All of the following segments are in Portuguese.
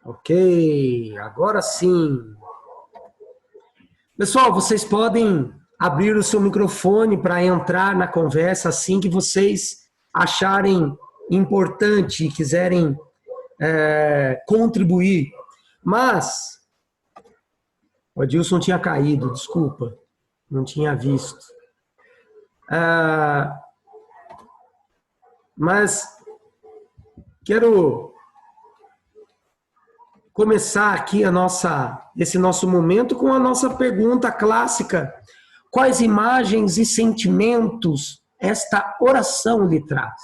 Ok, agora sim. Pessoal, vocês podem abrir o seu microfone para entrar na conversa assim que vocês acharem importante e quiserem contribuir. Mas o Adilson tinha caído, desculpa, não tinha visto. Mas quero começar aqui esse nosso momento com a nossa pergunta clássica: quais imagens e sentimentos esta oração lhe traz?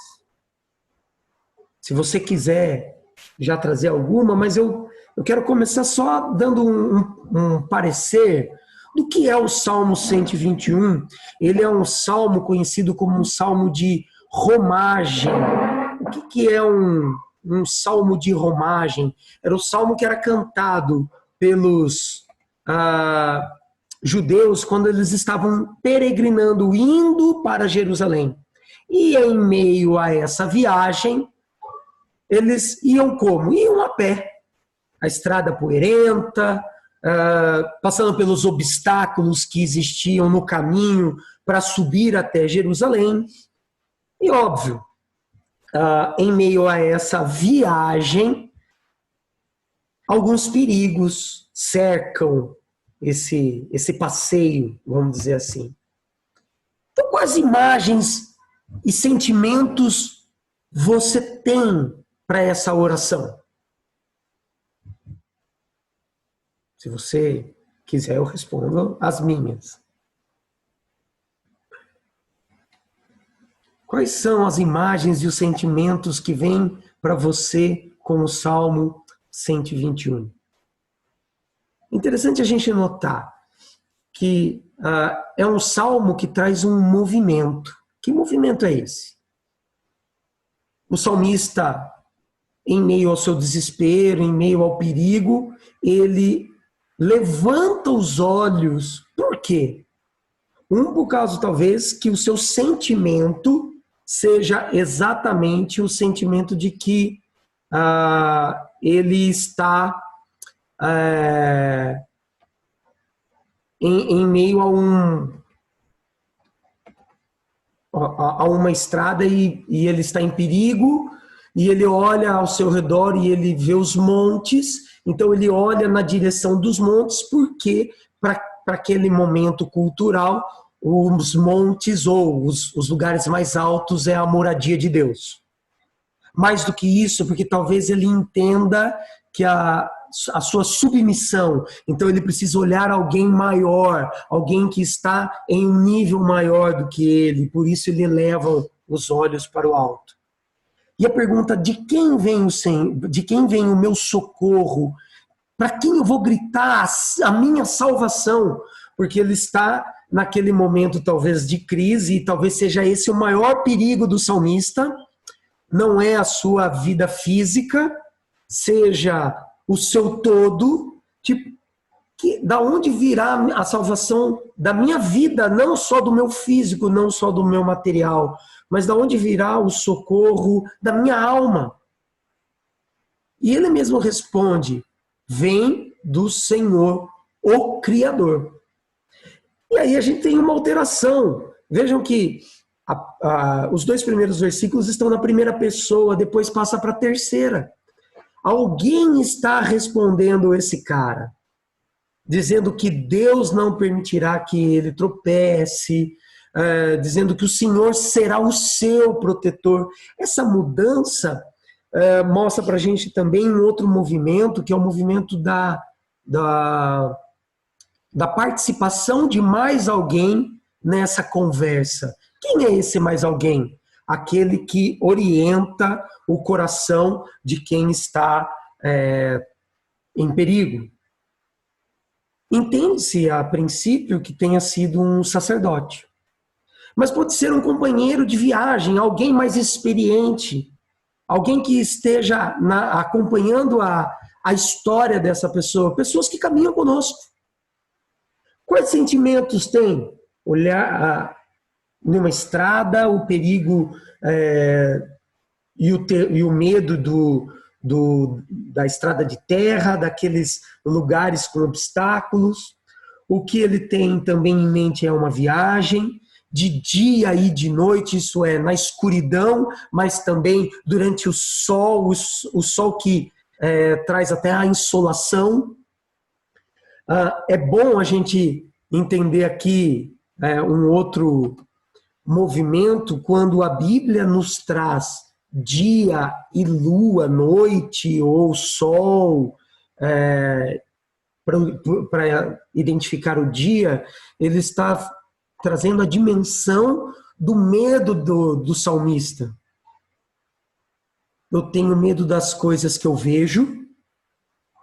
Se você quiser já trazer alguma, mas eu quero começar só dando um parecer do que é o Salmo 121. Ele é um salmo conhecido como um salmo de romagem. O que é um salmo de romagem? Era o salmo que era cantado pelos judeus quando eles estavam peregrinando, indo para Jerusalém. E em meio a essa viagem, eles iam como? Iam a pé. A estrada poeirenta, passando pelos obstáculos que existiam no caminho para subir até Jerusalém. E óbvio, em meio a essa viagem, alguns perigos cercam esse passeio, vamos dizer assim. Então, quais imagens e sentimentos você tem para essa oração? Se você quiser, eu respondo as minhas. Quais são as imagens e os sentimentos que vêm para você com o Salmo 121? Interessante a gente notar que é um salmo que traz um movimento. Que movimento é esse? O salmista, em meio ao seu desespero, em meio ao perigo, ele levanta os olhos. Por quê? Por causa, talvez, que o seu sentimento seja exatamente o sentimento de que ele está em meio a uma estrada e ele está em perigo, e ele olha ao seu redor e ele vê os montes, então ele olha na direção dos montes, porque para aquele momento cultural, os montes ou os lugares mais altos é a moradia de Deus. Mais do que isso, porque talvez ele entenda que a sua submissão, então ele precisa olhar alguém maior, alguém que está em um nível maior do que ele, por isso ele leva os olhos para o alto. E a pergunta: de quem vem o meu socorro? Para quem eu vou gritar a minha salvação? Porque ele está naquele momento talvez de crise, e talvez seja esse o maior perigo do salmista. Não é a sua vida física, seja o seu todo, da onde virá a salvação da minha vida, não só do meu físico, não só do meu material, mas da onde virá o socorro da minha alma? E ele mesmo responde: vem do Senhor, o Criador. E aí a gente tem uma alteração. Vejam que os dois primeiros versículos estão na primeira pessoa, depois passa para a terceira. Alguém está respondendo esse cara, dizendo que Deus não permitirá que ele tropece, dizendo que o Senhor será o seu protetor. Essa mudança mostra para a gente também um outro movimento, que é o movimento da participação de mais alguém nessa conversa. Quem é esse mais alguém? Aquele que orienta o coração de quem está em perigo. Entende-se a princípio que tenha sido um sacerdote, mas pode ser um companheiro de viagem, alguém mais experiente, alguém que esteja acompanhando a história dessa pessoa, pessoas que caminham conosco. Quais sentimentos tem? Olhar numa estrada, o perigo e o medo da estrada de terra, daqueles lugares com obstáculos. O que ele tem também em mente é uma viagem, de dia e de noite, isso é, na escuridão, mas também durante o sol que traz até a insolação. É bom a gente entender aqui um outro movimento, quando a Bíblia nos traz dia e lua, noite ou sol, para identificar o dia, ele está trazendo a dimensão do medo do salmista. Eu tenho medo das coisas que eu vejo,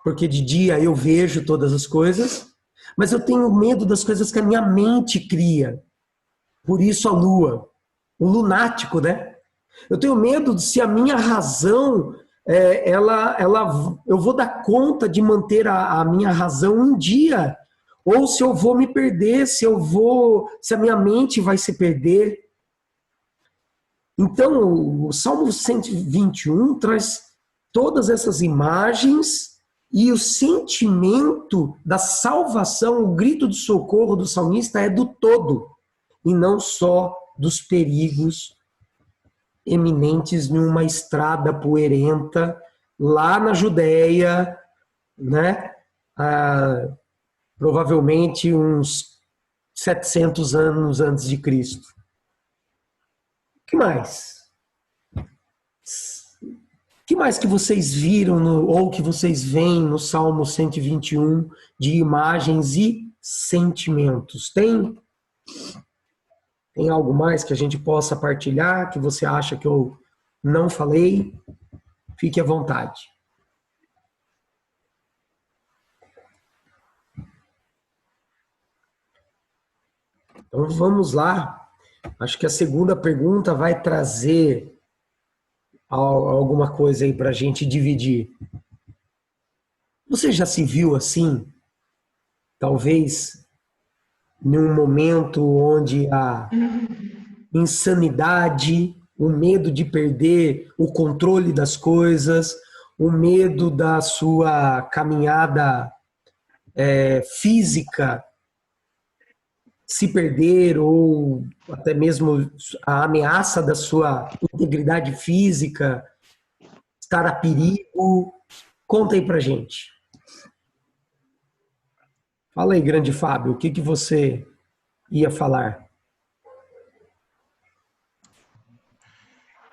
porque de dia eu vejo todas as coisas, mas eu tenho medo das coisas que a minha mente cria. Por isso a lua, o lunático, né? Eu tenho medo de se a minha razão, eu vou dar conta de manter a minha razão um dia, ou se eu vou me perder, se a minha mente vai se perder. Então, o Salmo 121 traz todas essas imagens e o sentimento da salvação, o grito de socorro do salmista é do todo, e não só dos perigos eminentes numa estrada poeirenta lá na Judéia, né? Provavelmente uns 700 anos antes de Cristo. O que mais? O que mais que vocês viram ou que vocês veem no Salmo 121 de imagens e sentimentos? Tem algo mais que a gente possa partilhar, que você acha que eu não falei? Fique à vontade. Então vamos lá. Acho que a segunda pergunta vai trazer alguma coisa aí para a gente dividir. Você já se viu assim? Talvez num momento onde a insanidade, o medo de perder o controle das coisas, o medo da sua caminhada física se perder, ou até mesmo a ameaça da sua integridade física estar a perigo. Conta aí pra gente. Fala aí, grande Fábio, o que você ia falar?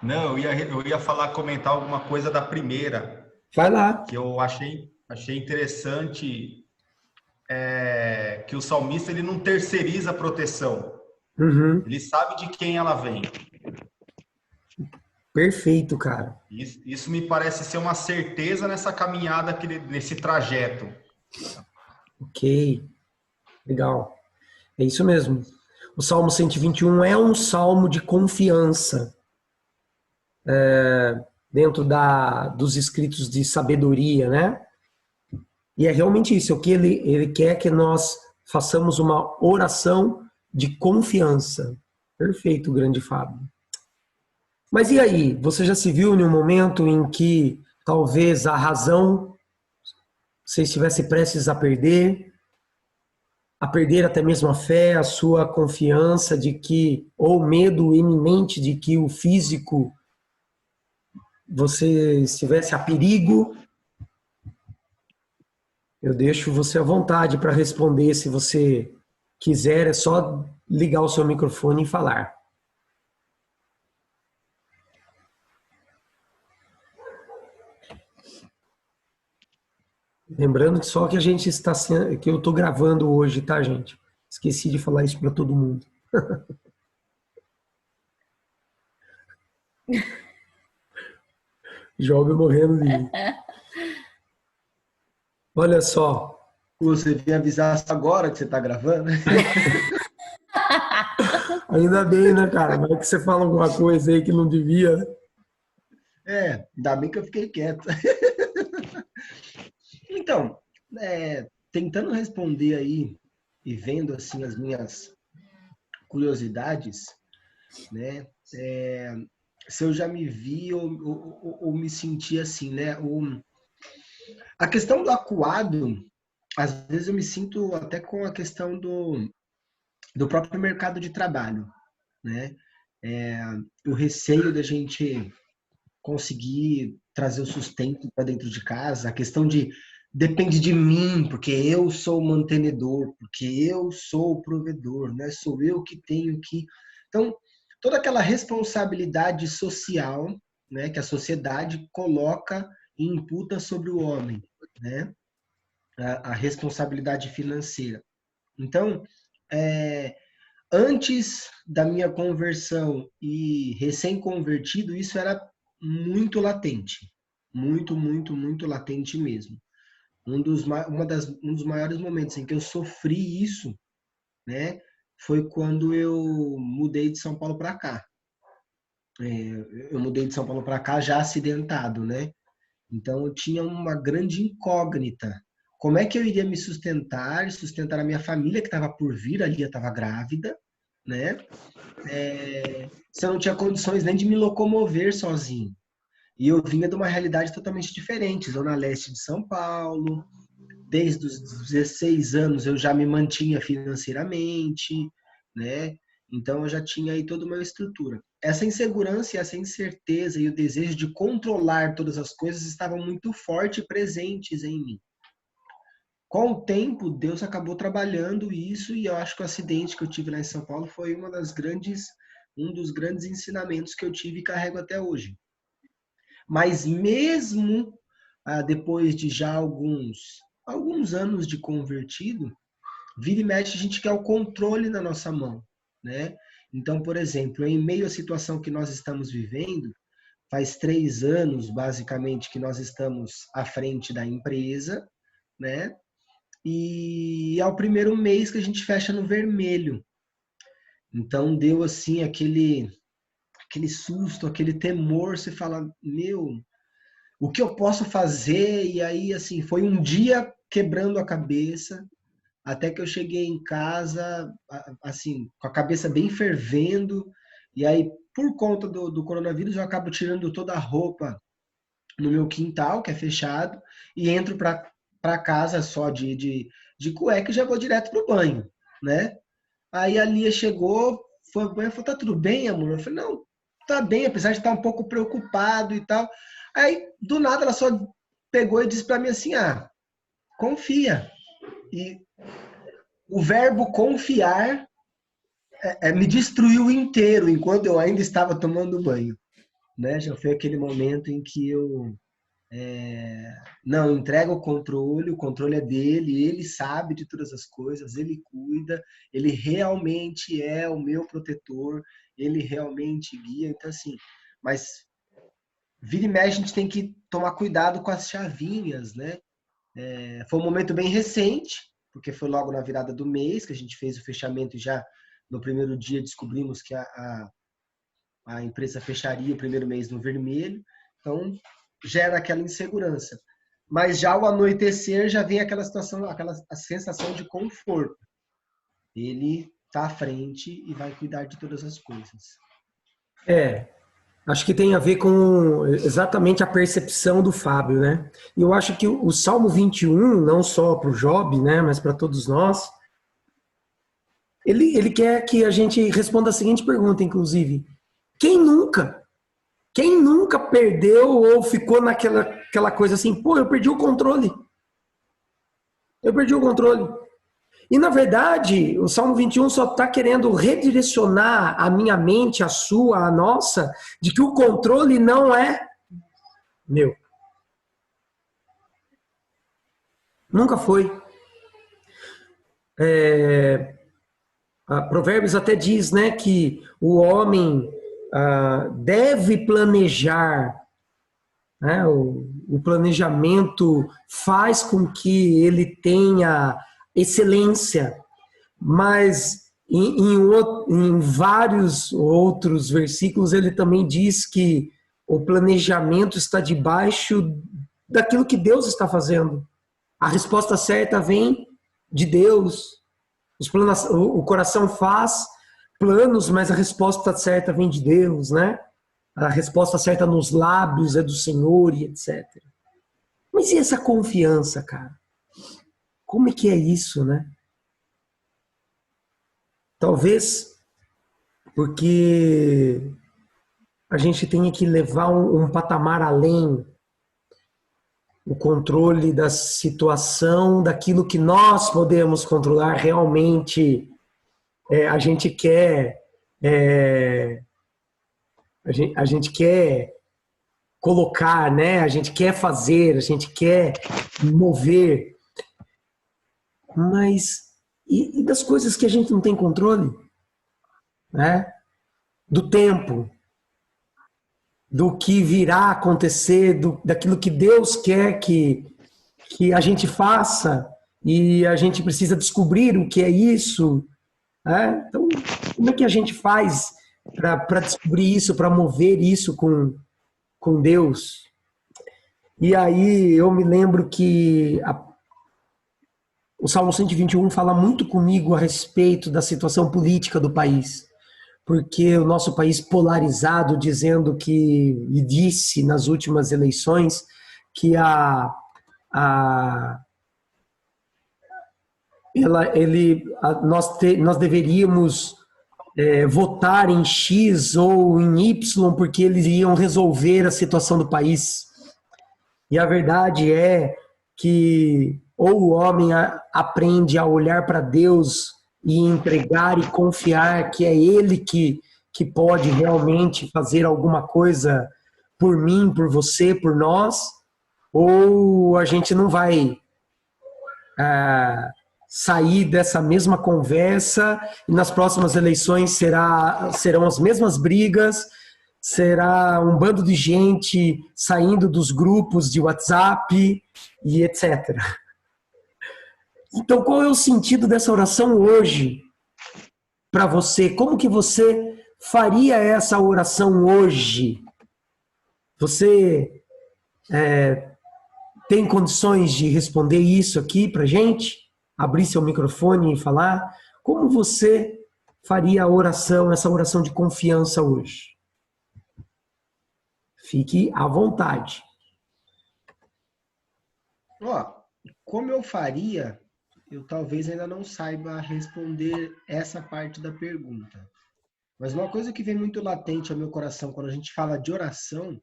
Não, eu ia falar, comentar alguma coisa da primeira, Vai lá. que eu achei interessante, que o salmista ele não terceiriza a proteção. Uhum. Ele sabe de quem ela vem. Perfeito, cara. Isso me parece ser uma certeza nessa caminhada, nesse trajeto. Ok, legal. É isso mesmo. O Salmo 121 é um salmo de confiança dentro dos escritos de sabedoria, né? E é realmente isso, o que ele quer que nós façamos uma oração de confiança. Perfeito, grande Fábio. Mas e aí, você já se viu em um momento em que talvez a razão você estivesse prestes a perder até mesmo a fé, a sua confiança de que, ou medo iminente de que o físico você estivesse a perigo? Eu deixo você à vontade para responder, se você quiser, é só ligar o seu microfone e falar. Lembrando que só que a gente está que eu estou gravando hoje, tá, gente? Esqueci de falar isso para todo mundo. Job morrendo de mim. Olha só. Você devia avisar agora que você está gravando. Ainda bem, né, cara? Vai que você fala alguma coisa aí que não devia. Ainda bem que eu fiquei quieto. Então, tentando responder aí e vendo assim as minhas curiosidades, né? se eu já me vi ou me senti assim, né? A questão do acuado, às vezes eu me sinto até com a questão do próprio mercado de trabalho, né? É, o receio da gente conseguir trazer o sustento para dentro de casa, a questão de depende de mim, porque eu sou o mantenedor, porque eu sou o provedor, né? Sou eu que tenho que. Então, toda aquela responsabilidade social, né, que a sociedade coloca e imputa sobre o homem, né? A responsabilidade financeira. Então, é, antes da minha conversão e recém-convertido, isso era muito latente. Muito, muito, muito latente mesmo. Um dos maiores momentos em que eu sofri isso, né, foi quando eu mudei de São Paulo para cá. Eu mudei de São Paulo para cá já acidentado, né? Então eu tinha uma grande incógnita. Como é que eu iria me sustentar a minha família que estava por vir, ali eu estava grávida, né? Se eu não tinha condições nem de me locomover sozinho. E eu vinha de uma realidade totalmente diferente, Zona Leste de São Paulo. Desde os 16 anos eu já me mantinha financeiramente, né? Então eu já tinha aí toda uma estrutura. Essa insegurança, essa incerteza e o desejo de controlar todas as coisas estavam muito forte e presentes em mim. Com o tempo, Deus acabou trabalhando isso e eu acho que o acidente que eu tive lá em São Paulo foi um dos grandes ensinamentos que eu tive e carrego até hoje. Mas mesmo depois de já alguns anos de convertido, vira e mexe a gente quer o controle na nossa mão, né? Então, por exemplo, em meio à situação que nós estamos vivendo, faz 3 anos, basicamente, que nós estamos à frente da empresa, né? E é o primeiro mês que a gente fecha no vermelho. Então, deu assim aquele susto, aquele temor, você fala, meu, o que eu posso fazer? E aí, assim, foi um dia quebrando a cabeça, até que eu cheguei em casa, assim, com a cabeça bem fervendo, e aí, por conta do coronavírus, eu acabo tirando toda a roupa no meu quintal, que é fechado, e entro para casa só de cueca e já vou direto pro banho, né? Aí a Lia chegou, foi ao banho e falou, tá tudo bem, amor? Eu falei, não, tá bem, apesar de estar um pouco preocupado e tal. Aí, do nada, ela só pegou e disse para mim assim, confia. E o verbo confiar me destruiu inteiro enquanto eu ainda estava tomando banho, né? Já foi aquele momento em que eu não entrega o controle é dele, ele sabe de todas as coisas, ele cuida, ele realmente é o meu protetor, ele realmente guia, então assim, mas vira e mexe a gente tem que tomar cuidado com as chavinhas, né? Foi um momento bem recente, porque foi logo na virada do mês que a gente fez o fechamento e já no primeiro dia descobrimos que a empresa fecharia o primeiro mês no vermelho, então gera aquela insegurança. Mas já ao anoitecer já vem aquela situação, a sensação de conforto. Ele está à frente e vai cuidar de todas as coisas. Acho que tem a ver com exatamente a percepção do Fábio, né? E eu acho que o Salmo 21, não só para o Job, né, mas para todos nós, ele quer que a gente responda a seguinte pergunta, inclusive: quem nunca perdeu ou ficou naquela coisa assim, pô, eu perdi o controle. Eu perdi o controle. E, na verdade, o Salmo 21 só está querendo redirecionar a minha mente, a sua, a nossa, de que o controle não é meu. Nunca foi. Provérbios até diz, né, que o homem deve planejar, né, o planejamento faz com que ele tenha excelência, mas em vários outros versículos ele também diz que o planejamento está debaixo daquilo que Deus está fazendo. A resposta certa vem de Deus. O coração faz planos, mas a resposta certa vem de Deus, né? a resposta certa nos lábios é do Senhor e etc. Mas e essa confiança, cara? Como é que é isso, né? Talvez porque a gente tenha que levar um patamar além o controle da situação, daquilo que nós podemos controlar realmente. A gente quer a gente quer colocar, né? A gente quer fazer, a gente quer mover, mas e das coisas que a gente não tem controle, né? Do tempo, do que virá acontecer, daquilo que Deus quer que a gente faça, e a gente precisa descobrir o que é isso, né? Então, como é que a gente faz para descobrir isso, para mover isso com Deus? E aí eu me lembro que o Salmo 121 fala muito comigo a respeito da situação política do país, porque o nosso país polarizado, dizendo que, e disse nas últimas eleições, que nós deveríamos votar em X ou em Y, porque eles iam resolver a situação do país. E a verdade é que ou o homem aprende a olhar para Deus e entregar e confiar que é Ele que pode realmente fazer alguma coisa por mim, por você, por nós, ou a gente não vai sair dessa mesma conversa e nas próximas eleições serão as mesmas brigas, será um bando de gente saindo dos grupos de WhatsApp e etc. Então, qual é o sentido dessa oração hoje para você? Como que você faria essa oração hoje? Você tem condições de responder isso aqui para a gente? Abrir seu microfone e falar? Como você faria a oração, essa oração de confiança hoje? Fique à vontade. Como eu faria, eu talvez ainda não saiba responder essa parte da pergunta. Mas uma coisa que vem muito latente ao meu coração quando a gente fala de oração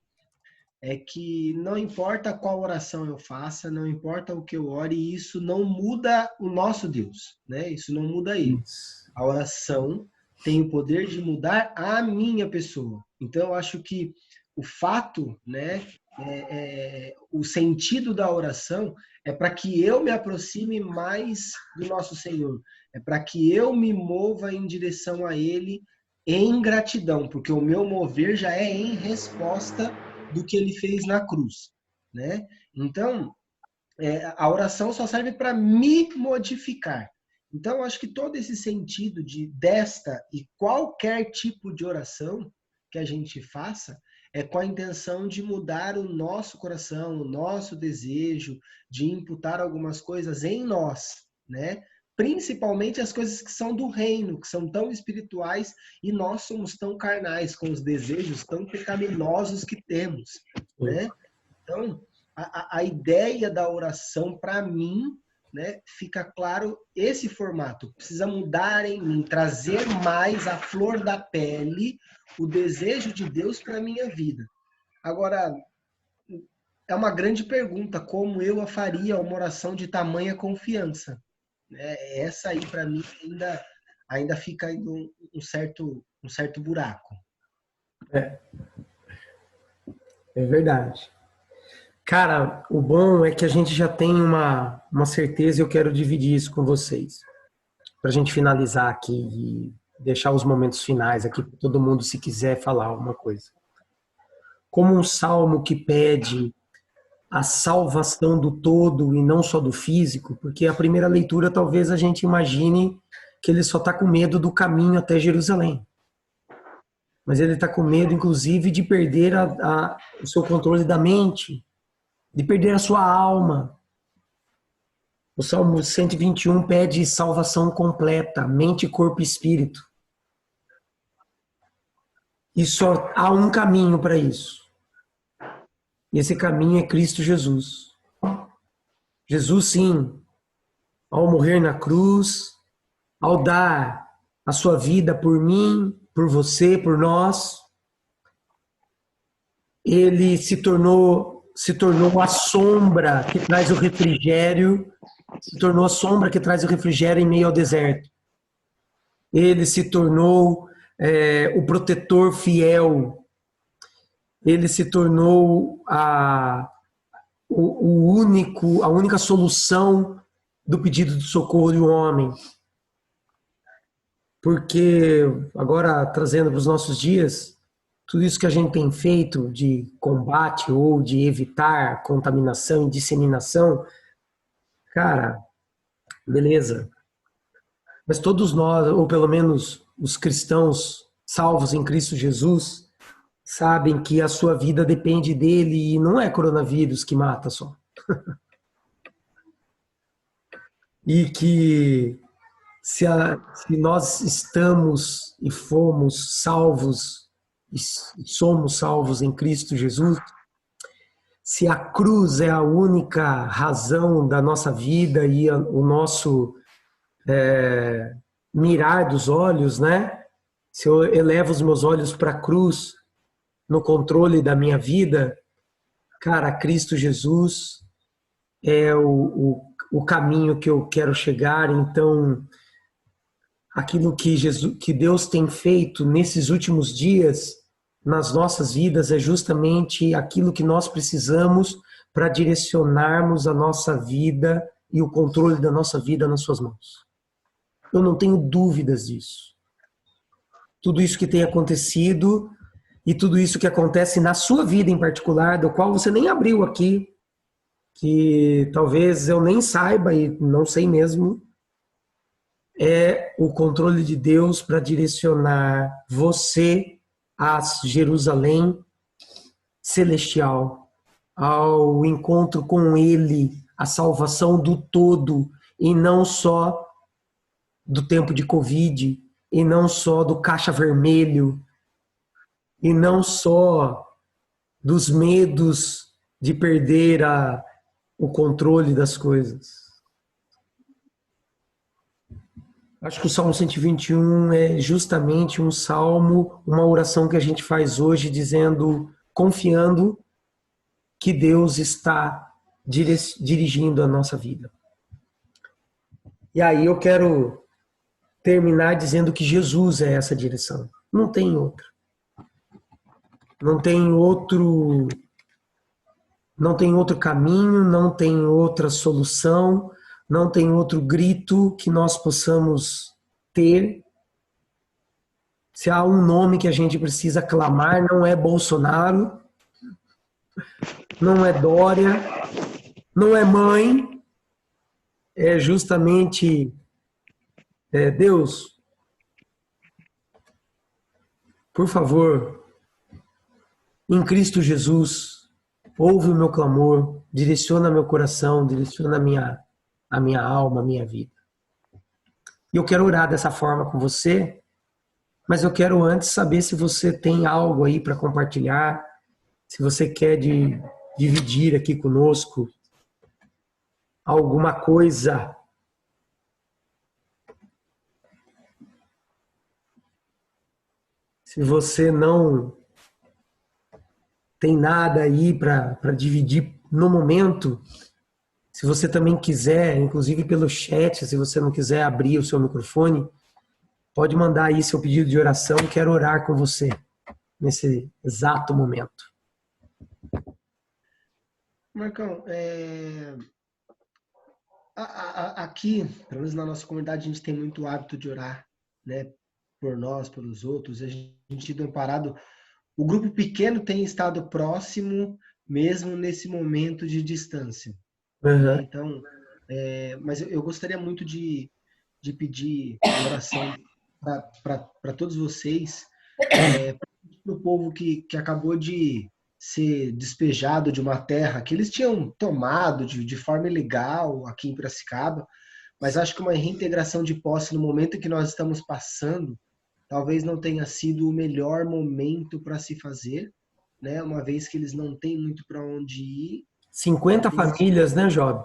é que não importa qual oração eu faça, não importa o que eu ore, isso não muda o nosso Deus, né? Isso não muda ele. A oração tem o poder de mudar a minha pessoa. Então, eu acho que o fato, né, o sentido da oração é para que eu me aproxime mais do nosso Senhor, é para que eu me mova em direção a Ele em gratidão, porque o meu mover já é em resposta do que Ele fez na cruz, né? Então, a oração só serve para me modificar. Então, eu acho que todo esse sentido desta e qualquer tipo de oração que a gente faça é com a intenção de mudar o nosso coração, o nosso desejo, de imputar algumas coisas em nós, né? Principalmente as coisas que são do reino, que são tão espirituais, e nós somos tão carnais, com os desejos tão pecaminosos que temos, né? Então, a ideia da oração, para mim, né, fica claro esse formato. Precisa mudar em mim, trazer mais à flor da pele o desejo de Deus para a minha vida. Agora, é uma grande pergunta, como eu faria uma oração de tamanha confiança? Essa aí, para mim, ainda fica um certo buraco. É verdade. Cara, o bom é que a gente já tem uma certeza e eu quero dividir isso com vocês. Para a gente finalizar aqui e deixar os momentos finais aqui para todo mundo, se quiser falar alguma coisa. Como um salmo que pede a salvação do todo e não só do físico, porque a primeira leitura talvez a gente imagine que ele só está com medo do caminho até Jerusalém. Mas ele está com medo, inclusive, de perder o seu controle da mente, de perder a sua alma. O Salmo 121 pede salvação completa, mente, corpo e espírito. E só há um caminho para isso. E esse caminho é Cristo Jesus. Jesus, sim, ao morrer na cruz, ao dar a sua vida por mim, por você, por nós, ele se tornou a sombra que traz o refrigério, se tornou a sombra que traz o refrigério em meio ao deserto. Ele se tornou o protetor fiel. Ele se tornou a única solução do pedido de socorro de um homem. Porque, agora trazendo para os nossos dias, tudo isso que a gente tem feito de combate ou de evitar contaminação e disseminação, cara, beleza. Mas todos nós, ou pelo menos os cristãos salvos em Cristo Jesus, sabem que a sua vida depende dele e não é coronavírus que mata só. E que se nós estamos e fomos salvos, e somos salvos em Cristo Jesus, se a cruz é a única razão da nossa vida e o nosso mirar dos olhos, né? Se eu elevo os meus olhos para a cruz no controle da minha vida, cara, Cristo Jesus é o caminho que eu quero chegar. Então, aquilo que Deus tem feito nesses últimos dias nas nossas vidas é justamente aquilo que nós precisamos para direcionarmos a nossa vida e o controle da nossa vida nas suas mãos. Eu não tenho dúvidas disso. Tudo isso que tem acontecido e tudo isso que acontece na sua vida em particular, do qual você nem abriu aqui, que talvez eu nem saiba e não sei mesmo, é o controle de Deus para direcionar você a Jerusalém celestial, ao encontro com Ele, a salvação do todo, e não só do tempo de Covid, e não só do caixa vermelho, e não só dos medos de perder o controle das coisas. Acho que o Salmo 121 é justamente um salmo, uma oração que a gente faz hoje dizendo, confiando que Deus está dirigindo a nossa vida. E aí eu quero terminar dizendo que Jesus é essa direção. Não tem outra. Não tem outro caminho, não tem outra solução, não tem outro grito que nós possamos ter. Se há um nome que a gente precisa clamar, não é Bolsonaro, não é Dória, não é mãe, é justamente Deus. Por favor, em Cristo Jesus, ouve o meu clamor, direciona meu coração, direciona a minha alma, a minha vida. E eu quero orar dessa forma com você, mas eu quero antes saber se você tem algo aí para compartilhar, se você quer dividir aqui conosco alguma coisa. Se você não tem nada aí para dividir no momento, se você também quiser, inclusive pelo chat, se você não quiser abrir o seu microfone, pode mandar aí seu pedido de oração, quero orar com você nesse exato momento. Marcão, aqui, pelo menos na nossa comunidade, a gente tem muito hábito de orar, né, por nós, pelos outros. A gente tem parado. O grupo pequeno tem estado próximo, mesmo nesse momento de distância. Uhum. Então, mas eu gostaria muito de pedir oração para todos vocês, para o povo que acabou de ser despejado de uma terra que eles tinham tomado de forma ilegal aqui em Piracicaba, mas acho que uma reintegração de posse no momento que nós estamos passando talvez não tenha sido o melhor momento para se fazer, né? Uma vez que eles não têm muito para onde ir. 50 famílias, né, Job?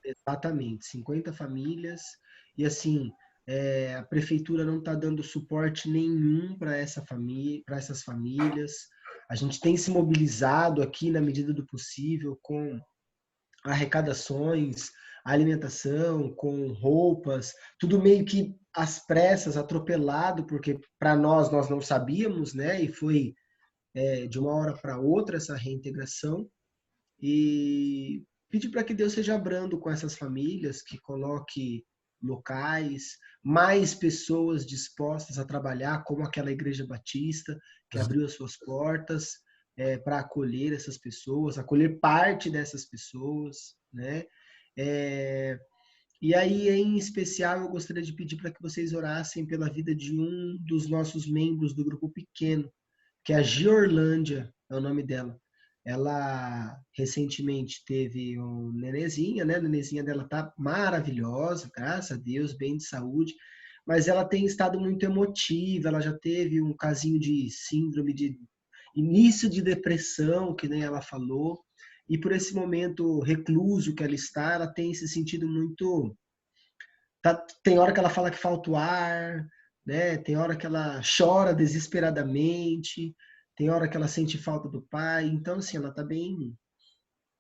Exatamente, 50 famílias. E assim, a prefeitura não está dando suporte nenhum para essas famílias. A gente tem se mobilizado aqui na medida do possível com arrecadações, alimentação, com roupas, tudo meio que às pressas, atropelado, porque para nós não sabíamos, né? E foi de uma hora para outra essa reintegração. E pedir para que Deus seja brando com essas famílias, que coloque locais, mais pessoas dispostas a trabalhar, como aquela igreja batista que abriu as suas portas para acolher essas pessoas, acolher parte dessas pessoas, né? E aí, em especial, eu gostaria de pedir para que vocês orassem pela vida de um dos nossos membros do grupo pequeno, que é a Giorlândia, é o nome dela. Ela recentemente teve um nenezinha, né? A nenezinha dela tá maravilhosa, graças a Deus, bem de saúde, mas ela tem estado muito emotiva, ela já teve um casinho de síndrome de início de depressão, que nem ela falou, e por esse momento recluso que ela está, ela tem se sentido muito... tem hora que ela fala que falta o ar, né? Tem hora que ela chora desesperadamente, tem hora que ela sente falta do pai. Então, assim, ela está bem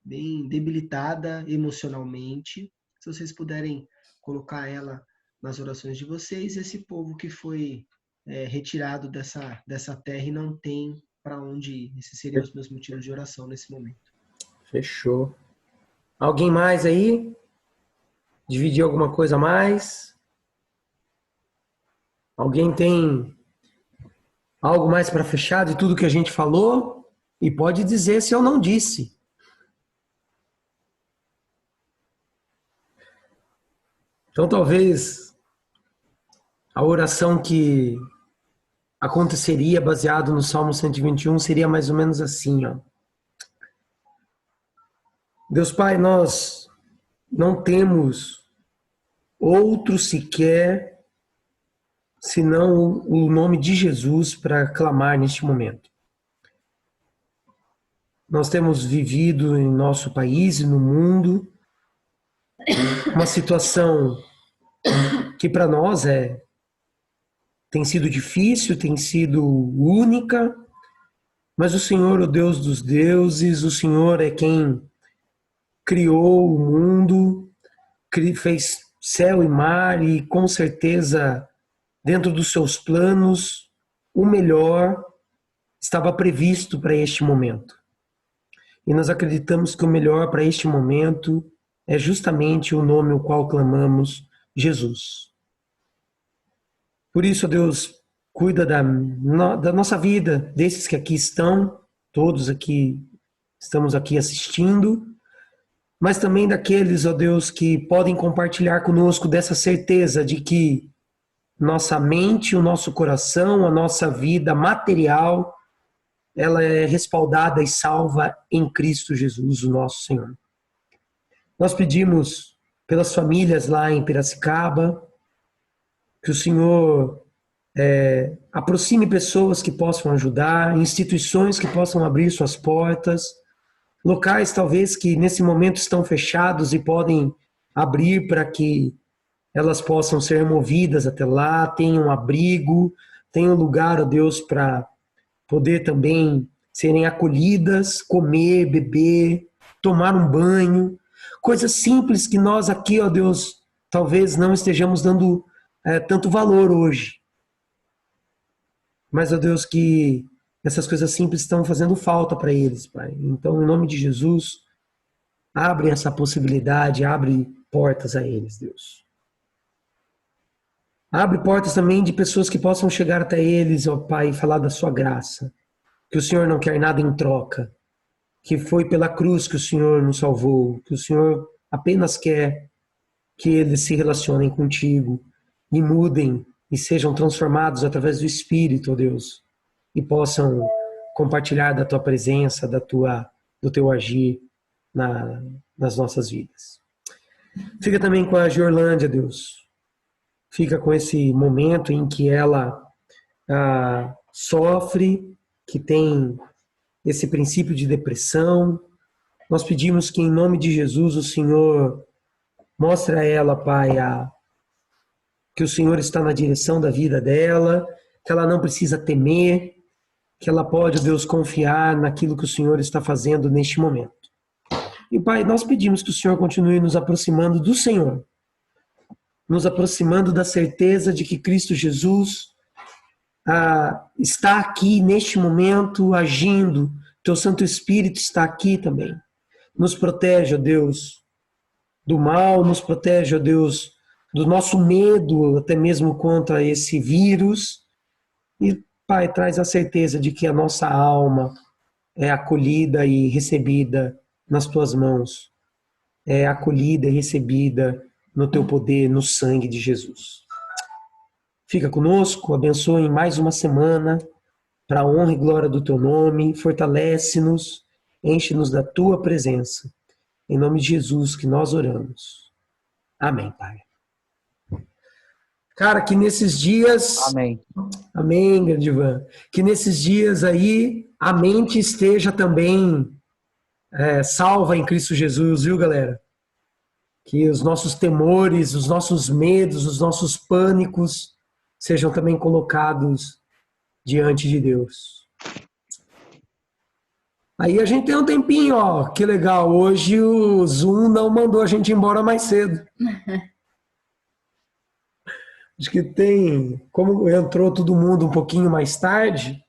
debilitada emocionalmente. Se vocês puderem colocar ela nas orações de vocês, esse povo que foi retirado dessa terra e não tem para onde ir. Esses seriam os meus motivos de oração nesse momento. Fechou. Alguém mais aí? Dividir alguma coisa a mais? Alguém tem algo mais para fechar de tudo que a gente falou? E pode dizer se eu não disse. Então, talvez a oração que aconteceria baseado no Salmo 121 seria mais ou menos assim, ó. Deus Pai, nós não temos outro sequer senão o nome de Jesus para clamar neste momento. Nós temos vivido em nosso país e no mundo uma situação que para nós tem sido difícil, tem sido única, mas o Senhor, o Deus dos deuses, o Senhor é quem criou o mundo, fez céu e mar e com certeza dentro dos seus planos o melhor estava previsto para este momento. E nós acreditamos que o melhor para este momento é justamente o nome o qual clamamos, Jesus. Por isso, Deus, cuida da nossa vida, desses que aqui estão, todos aqui, estamos aqui assistindo, mas também daqueles, ó Deus, que podem compartilhar conosco dessa certeza de que nossa mente, o nosso coração, a nossa vida material, ela é respaldada e salva em Cristo Jesus, o nosso Senhor. Nós pedimos pelas famílias lá em Piracicaba, que o Senhor aproxime pessoas que possam ajudar, instituições que possam abrir suas portas, locais talvez que nesse momento estão fechados e podem abrir para que elas possam ser movidas até lá, tenham abrigo, tenham lugar, ó Deus, para poder também serem acolhidas, comer, beber, tomar um banho, coisas simples que nós aqui, ó Deus, talvez não estejamos dando tanto valor hoje. Mas, ó Deus, que essas coisas simples estão fazendo falta para eles, Pai. Então, em nome de Jesus, abre essa possibilidade, abre portas a eles, Deus. Abre portas também de pessoas que possam chegar até eles, ó Pai, e falar da sua graça. Que o Senhor não quer nada em troca. Que foi pela cruz que o Senhor nos salvou. Que o Senhor apenas quer que eles se relacionem contigo e mudem e sejam transformados através do Espírito, ó Deus, e possam compartilhar da tua presença, do teu agir nas nossas vidas. Fica também com a Giorlândia, Deus. Fica com esse momento em que ela sofre, que tem esse princípio de depressão. Nós pedimos que, em nome de Jesus, o Senhor mostre a ela, Pai, que o Senhor está na direção da vida dela, que ela não precisa temer, que ela pode, Deus, confiar naquilo que o Senhor está fazendo neste momento. E, Pai, nós pedimos que o Senhor continue nos aproximando do Senhor, nos aproximando da certeza de que Cristo Jesus está aqui neste momento agindo, Teu Santo Espírito está aqui também. Nos protege, ó Deus, do mal, nos protege, ó Deus, do nosso medo, até mesmo contra esse vírus. E, Pai, traz a certeza de que a nossa alma é acolhida e recebida nas Tuas mãos. É acolhida e recebida no Teu poder, no sangue de Jesus. Fica conosco, abençoe em mais uma semana, para a honra e glória do Teu nome, fortalece-nos, enche-nos da Tua presença. Em nome de Jesus que nós oramos. Amém, Pai. Cara, que nesses dias... Amém. Amém, grande Ivan. Que nesses dias aí, a mente esteja também salva em Cristo Jesus, viu, galera? Que os nossos temores, os nossos medos, os nossos pânicos sejam também colocados diante de Deus. Aí a gente tem um tempinho, ó, que legal. Hoje o Zoom não mandou a gente embora mais cedo. Acho que tem, como entrou todo mundo um pouquinho mais tarde,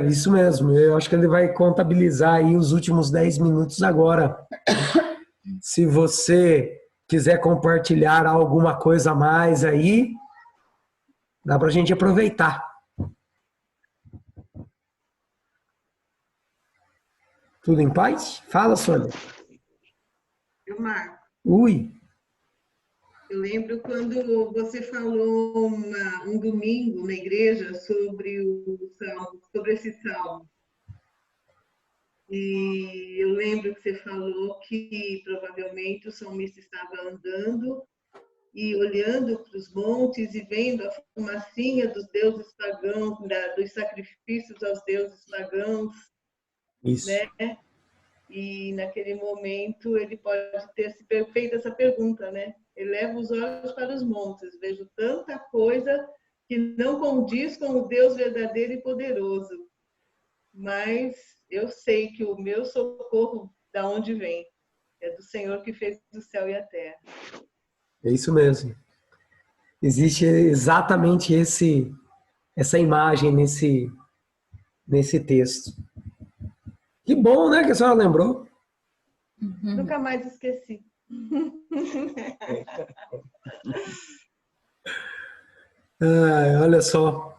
isso mesmo, eu acho que ele vai contabilizar aí os últimos 10 minutos agora. Se você quiser compartilhar alguma coisa a mais aí, dá pra gente aproveitar. Tudo em paz? Fala, Sônia. Marco, Ui. eu lembro quando você falou um domingo na igreja sobre o salmo, sobre esse salmo. E eu lembro que você falou que provavelmente o salmista estava andando e olhando para os montes e vendo a fumacinha dos deuses pagãos, dos sacrifícios aos deuses pagãos. Isso. Né? E naquele momento ele pode ter feito essa pergunta, né? Eleva os olhos para os montes, vejo tanta coisa que não condiz com o Deus verdadeiro e poderoso. Mas eu sei que o meu socorro, da onde vem? É do Senhor que fez o céu e a terra. É isso mesmo. Existe exatamente essa imagem nesse texto. Que bom, né, que a senhora lembrou. Nunca mais esqueci. Olha só,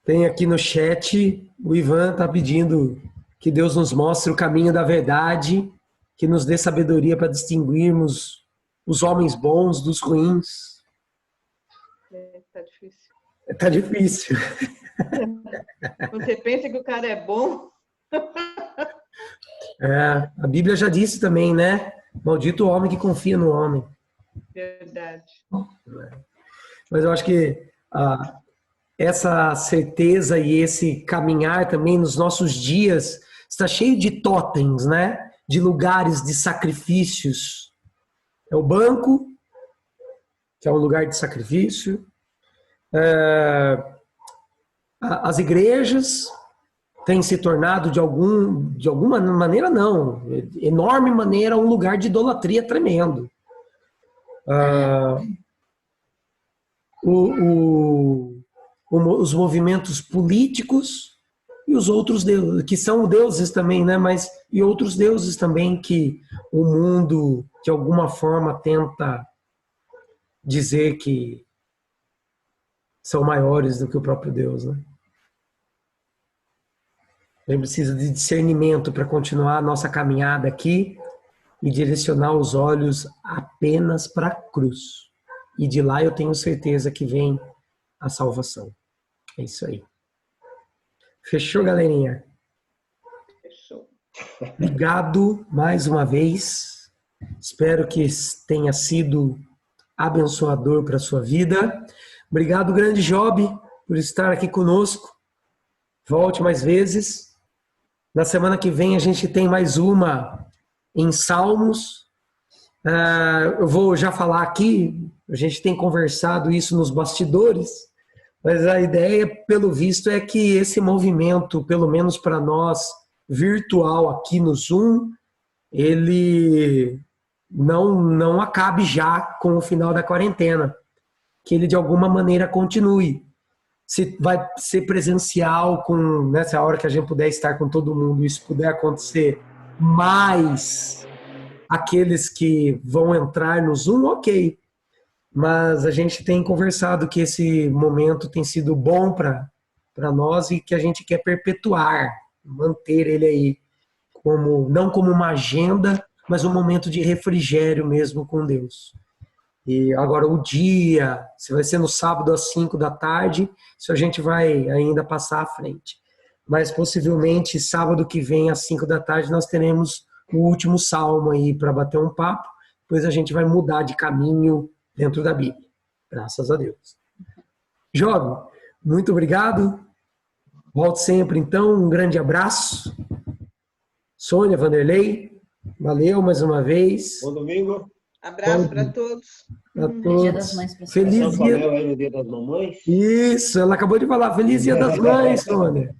tem aqui no chat, o Ivan está pedindo que Deus nos mostre o caminho da verdade, que nos dê sabedoria para distinguirmos os homens bons dos ruins. Tá difícil. Tá difícil. Você pensa que o cara é bom? A Bíblia já disse também, né? Maldito o homem que confia no homem. Verdade. Mas eu acho que essa certeza e esse caminhar também nos nossos dias está cheio de totens, né? De lugares de sacrifícios. É o banco, que é um lugar de sacrifício. As igrejas têm se tornado de alguma maneira, não, enorme maneira, um lugar de idolatria tremendo. Os movimentos políticos e os outros deuses, que são deuses também, né? E outros deuses também que o mundo, de alguma forma, tenta dizer que são maiores do que o próprio Deus, né? A gente precisa de discernimento para continuar a nossa caminhada aqui e direcionar os olhos apenas para a cruz. E de lá eu tenho certeza que vem a salvação. É isso aí. Fechou, galerinha? Fechou. Obrigado mais uma vez. Espero que tenha sido abençoador para a sua vida. Obrigado, grande Job, por estar aqui conosco. Volte mais vezes. Na semana que vem a gente tem mais uma em Salmos. Eu vou já falar aqui, a gente tem conversado isso nos bastidores, mas a ideia, pelo visto, é que esse movimento, pelo menos para nós, virtual aqui no Zoom, ele não acabe já com o final da quarentena, que ele de alguma maneira continue. Se vai ser presencial, nessa hora que a gente puder estar com todo mundo, isso puder acontecer, mais aqueles que vão entrar no Zoom, ok. Mas a gente tem conversado que esse momento tem sido bom para nós e que a gente quer perpetuar, manter ele aí, não como uma agenda, mas um momento de refrigério mesmo com Deus. E agora o dia, se vai ser no sábado às 5 da tarde, isso a gente vai ainda passar à frente. Mas possivelmente sábado que vem às 5 da tarde nós teremos o último salmo aí para bater um papo, depois a gente vai mudar de caminho dentro da Bíblia. Graças a Deus. Jovem, muito obrigado. Volte sempre então, um grande abraço. Sônia, Vanderlei, valeu mais uma vez. Bom domingo. Abraço para todos. Para Feliz Dia das todos. Mães para vocês. Feliz dia. Aí no Dia das Mamães. Isso, ela acabou de falar. Feliz Dia das Mães, Sônia.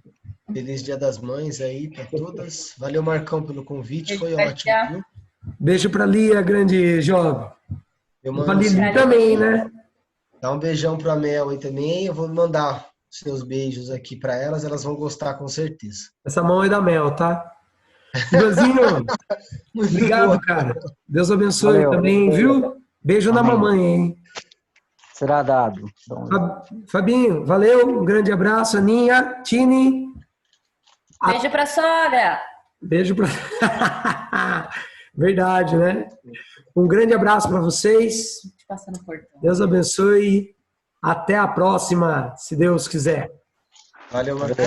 Feliz Dia das Mães aí para todas. Valeu, Marcão, pelo convite. Foi Beijo, ótimo. Viu? Beijo para Lia, grande jovem. Eu Para mando Lili também, né? Dá um beijão para a Mel aí também. Eu vou mandar seus beijos aqui para elas. Elas vão gostar com certeza. Essa mão é da Mel, tá? Ivanzinho, obrigado, cara. Deus abençoe Valeu. também, viu? Beijo na Amém. mamãe, hein? Será dado. Fabinho, valeu. Um grande abraço, Aninha, Tini. Beijo pra sogra. Beijo pra... Verdade, né? Um grande abraço para vocês. Te passando no portão. Deus abençoe. Até a próxima, se Deus quiser. Valeu, Marcão.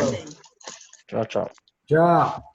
Tchau, tchau. Tchau.